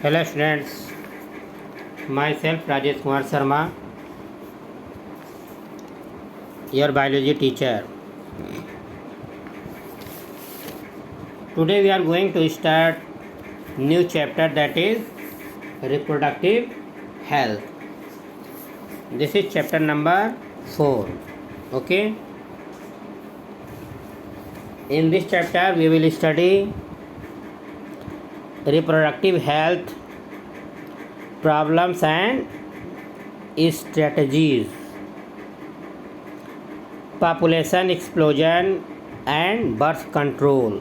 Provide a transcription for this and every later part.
Hello students, myself Rajesh Kumar Sharma, your biology teacher. Today we are going to start new chapter, that is reproductive health. This is chapter number 4. Okay. In this chapter we will study reproductive health problems and strategies, population explosion and birth control,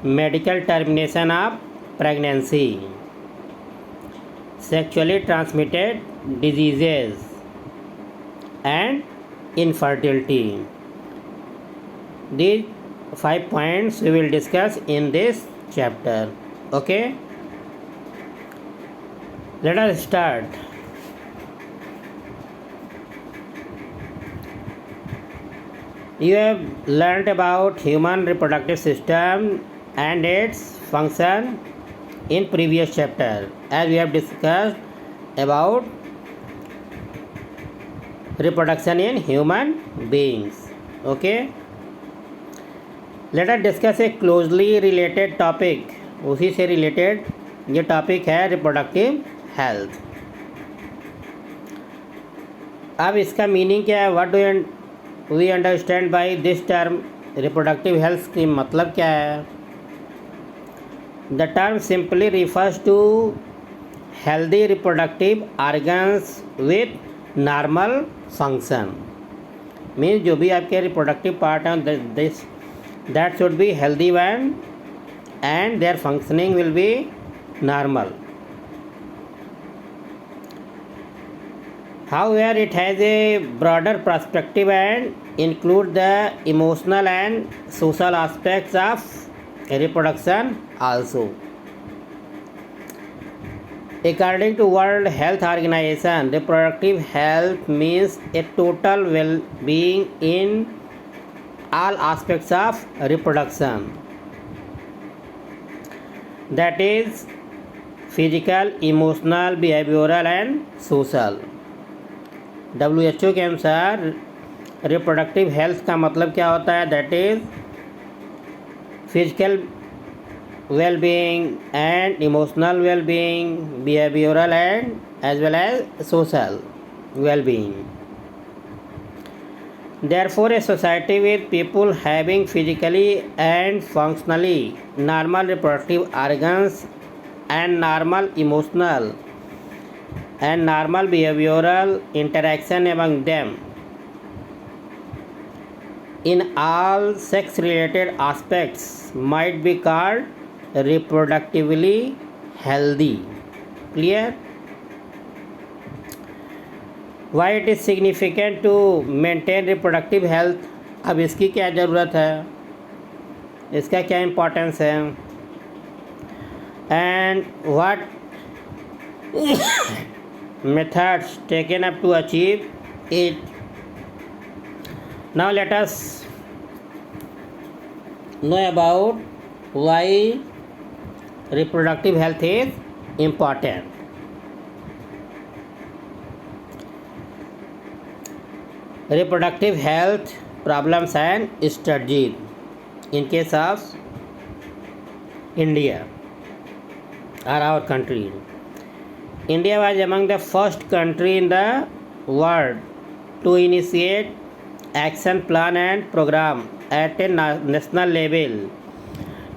medical termination of pregnancy, sexually transmitted diseases and infertility. These 5 points we will discuss in this chapter. Okay, let us start. You have learnt about human reproductive system and its function in previous chapter, as we have discussed about reproduction in human beings. Okay, let us discuss a closely related topic. उसी से related ये topic है reproductive health. अब इसका meaning क्या है? What do we understand by this term reproductive health की मतलब क्या है? The term simply refers to healthy reproductive organs with normal function. Means जो भी आपके रिप्रोडक्टिव पार्ट हैं this that should be healthy one and their functioning will be normal. However, it has a broader perspective and include the emotional and social aspects of reproduction also. According to World Health Organization, reproductive health means a total well-being in all aspects of reproduction, that is physical, emotional, behavioral and social. WHO के अनुसार reproductive health का मतलब क्या होता है? That is physical well-being and emotional well-being, behavioral and as well as social well-being. Therefore, a society with people having physically and functionally normal reproductive organs and normal emotional and normal behavioral interaction among them in all sex-related aspects might be called reproductively healthy. Clear? Why it is significant to maintain reproductive health? अब इसकी क्या ज़रूरत है, इसका क्या importance है, and what methods taken up to achieve it. Now let us know about why reproductive health is important. Reproductive health problems and strategies in case of India or our country. India was among the first country in the world to initiate action plan and program at a national level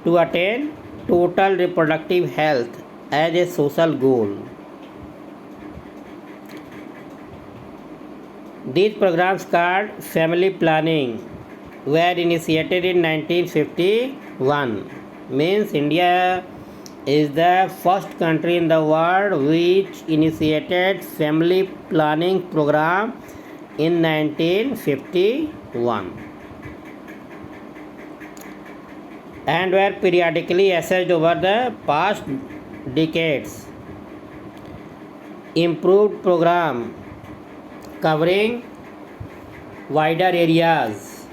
to attain total reproductive health as a social goal. These programs called family planning were initiated in 1951. Means India is the first country in the world which initiated family planning program in 1951 and were periodically assessed over the past decades. Improved program covering wider areas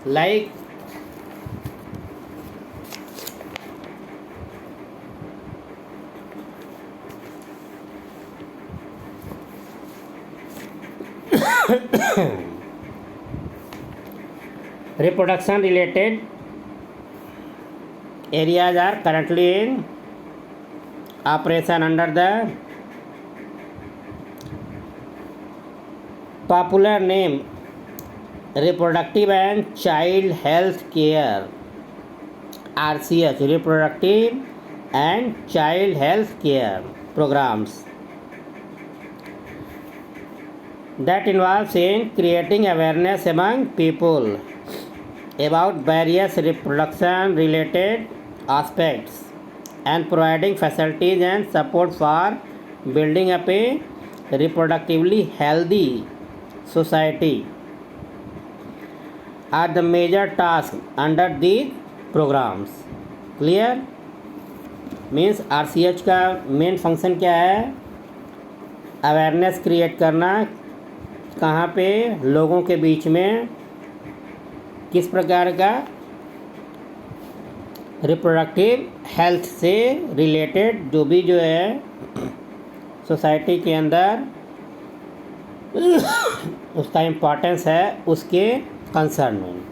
like Reproduction related areas are currently in operation under the popular name Reproductive and Child Health Care, RCH, Reproductive and Child Health Care programs that involves in creating awareness among people about various reproduction related aspects and providing facilities and support for building up a reproductively healthy society are the major tasks under these programs. Clear? Means RCH का main function क्या है? Awareness create करना, कहाँ पे लोगों के बीच में किस प्रकार का रिप्रोडक्टिव हेल्थ से रिलेटेड जो है सोसाइटी के अंदर उसका इम्पोर्टेंस है, उसके कंसर्न में.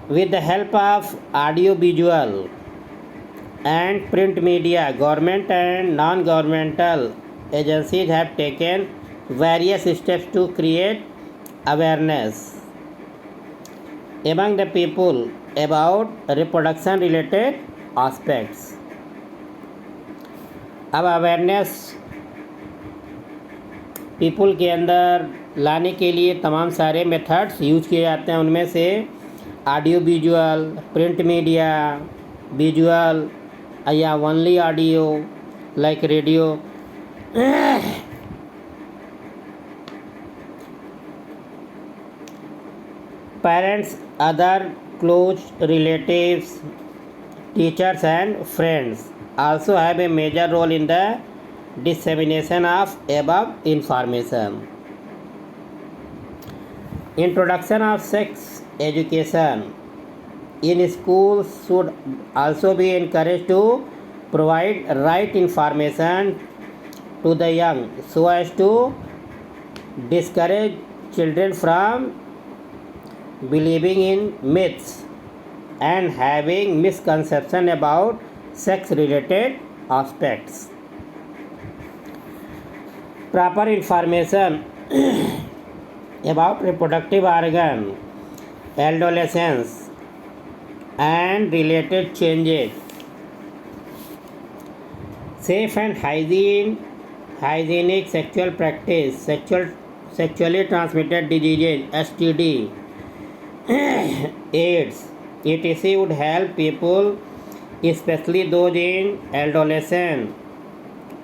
With the help of audio visual and print media, government and non-governmental agencies have taken various steps to create awareness among the people about reproduction related aspects. अब awareness people के अंदर लाने के लिए तमाम सारे मेथड्स यूज किए जाते हैं. उनमें से audio visual, print media, visual या only audio like radio, parents, other close relatives, teachers and friends also have a major role in the dissemination of above information. Introduction of sex education in schools should also be encouraged to provide right information to the young so as to discourage children from believing in myths and having misconception about sex related aspects. Proper information about reproductive organ, adolescence and related changes, safe and hygienic sexual practice, sexually transmitted diseases, STD, AIDS, etc. would help people, especially those in adolescent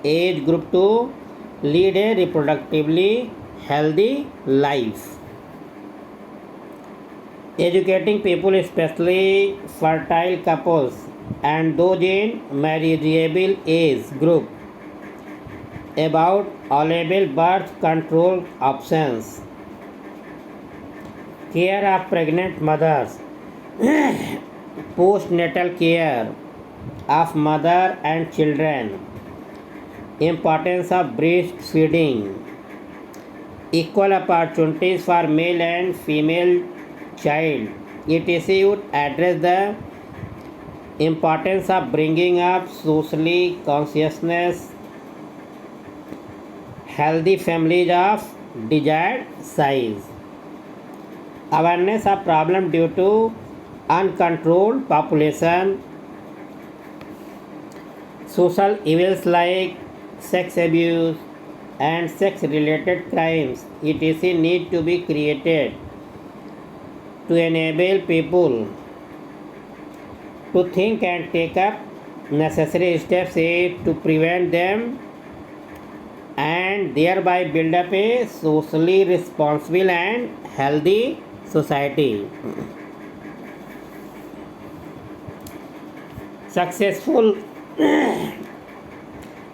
age group, to lead a reproductively healthy life. Educating people, especially fertile couples and those in marriageable age group, about allowable birth control options. Care of pregnant mothers, postnatal care of mother and children, importance of breastfeeding, equal opportunities for male and female child, etc. would address the importance of bringing up socially consciousness, healthy families of desired size. Awareness of problem due to uncontrolled population, social evils like sex abuse and sex related crimes, etc. need to be created to enable people to think and take up necessary steps to prevent them and thereby build up a socially responsible and healthy society. Successful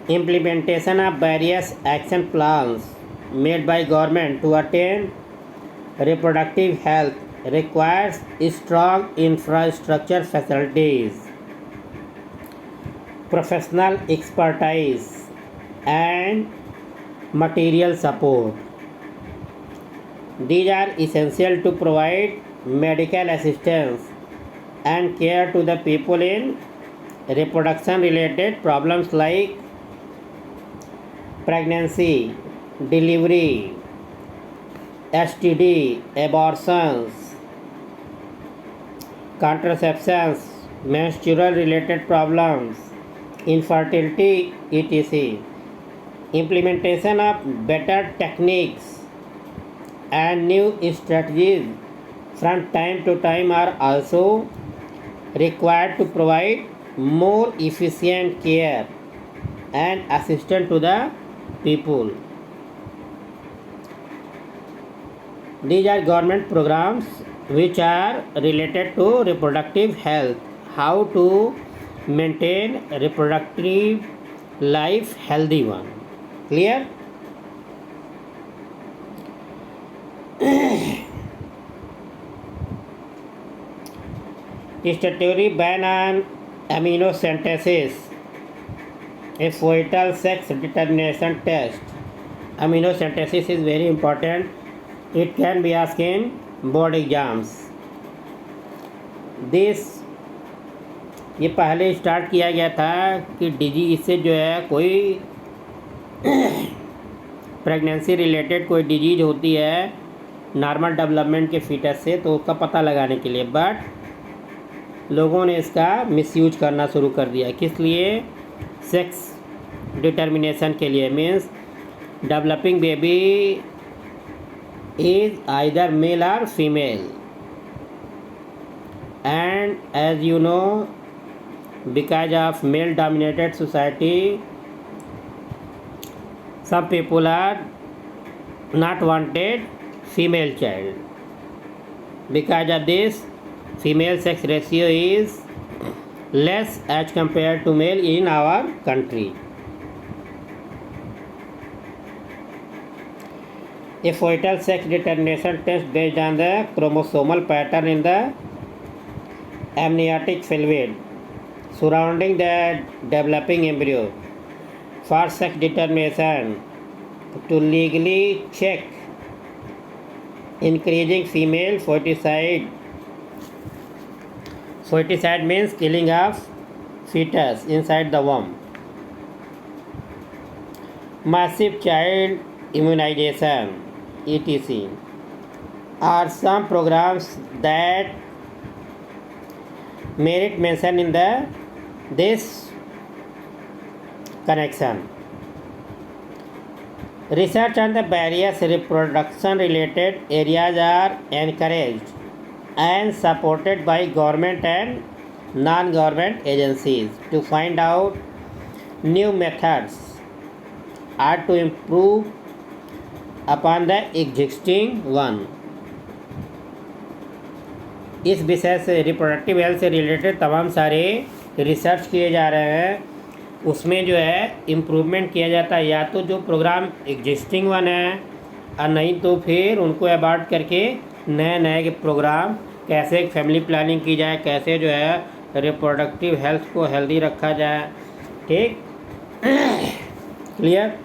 implementation of various action plans made by government to attain reproductive health requires strong infrastructure facilities, professional expertise and material support. These are essential to provide medical assistance and care to the people in reproduction related problems like pregnancy, delivery, STD, abortions, contraceptions, menstrual related problems, infertility, etc. Implementation of better techniques and new strategies from time to time are also required to provide more efficient care and assistance to the people. These are government programs which are related to reproductive health, how to maintain reproductive life healthy one. Clear? Statutory ban on amniocentesis, a fetal sex determination test. Amniocentesis is very important. It can be asked in board exams. ये पहले start किया गया था कि इससे जो है कोई प्रेगनेंसी रिलेटेड कोई डिजीज होती है नॉर्मल डेवलपमेंट के फीटस से, तो उसका पता लगाने के लिए, बट लोगों ने इसका मिसयूज करना शुरू कर दिया। किस लिए? सेक्स डिटर्मिनेशन के लिए। Means developing baby is either male or female, and as you know, because of male dominated society, some people are not wanted female child. Because of this, female sex ratio is less as compared to male in our country. A fetal sex determination test based on the chromosomal pattern in the amniotic fluid surrounding the developing embryo for sex determination to legally check increasing female foeticide. Foeticide means killing of fetus inside the womb. Massive child immunization, etc. are some programs that merit mention in this connection. Research on the various reproduction related areas are encouraged and supported by government and non-government agencies to find out new methods or to improve upon the existing one. इस विषय से reproductive health से related तमाम सारे research किए जा रहे हैं, उसमें जो है इम्प्रूवमेंट किया जाता है, या तो जो प्रोग्राम एग्जिस्टिंग वन है और नहीं तो फिर उनको अबार्ट करके नए नए प्रोग्राम, कैसे फैमिली प्लानिंग की जाए, कैसे जो है रिप्रोडक्टिव हेल्थ को हेल्दी रखा जाए। ठीक, क्लियर?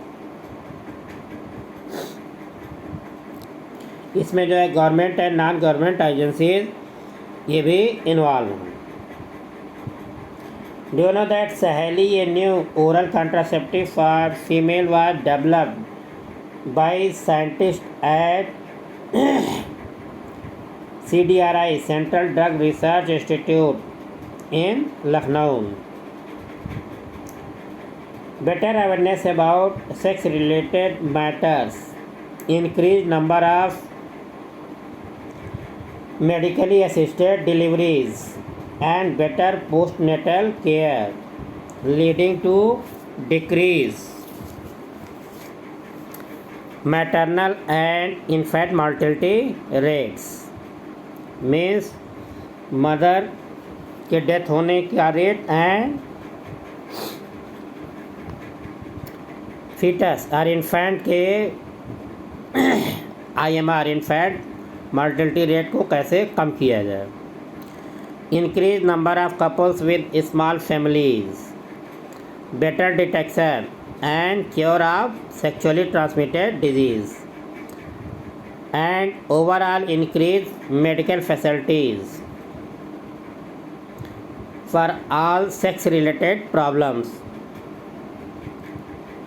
इसमें जो है government and non government agencies ये भी इन्वॉल्व हैं। डू यू नो दैट सहेली, a new oral contraceptive for female was developed by scientist at CDRI, central drug research institute in Lucknow. Better awareness about sex related matters, increased number of medically assisted deliveries and better postnatal care, leading to decrease maternal and infant mortality rates. Means mother के death होने का rate and foetus और infant के IMR infant mortality rate को कैसे कम किया जाए। Increase number of couples with small families, better detection and cure of sexually transmitted disease, and overall increase medical facilities for all sex related problems,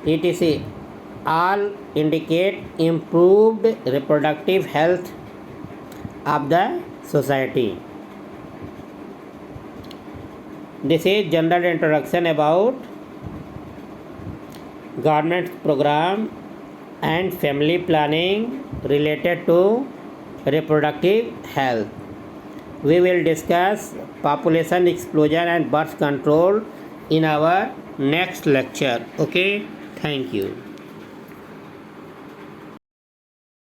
etc. All indicate improved reproductive health of the society. This is general introduction about government program and family planning related to reproductive health. We will discuss population explosion and birth control in our next lecture. Okay, thank you.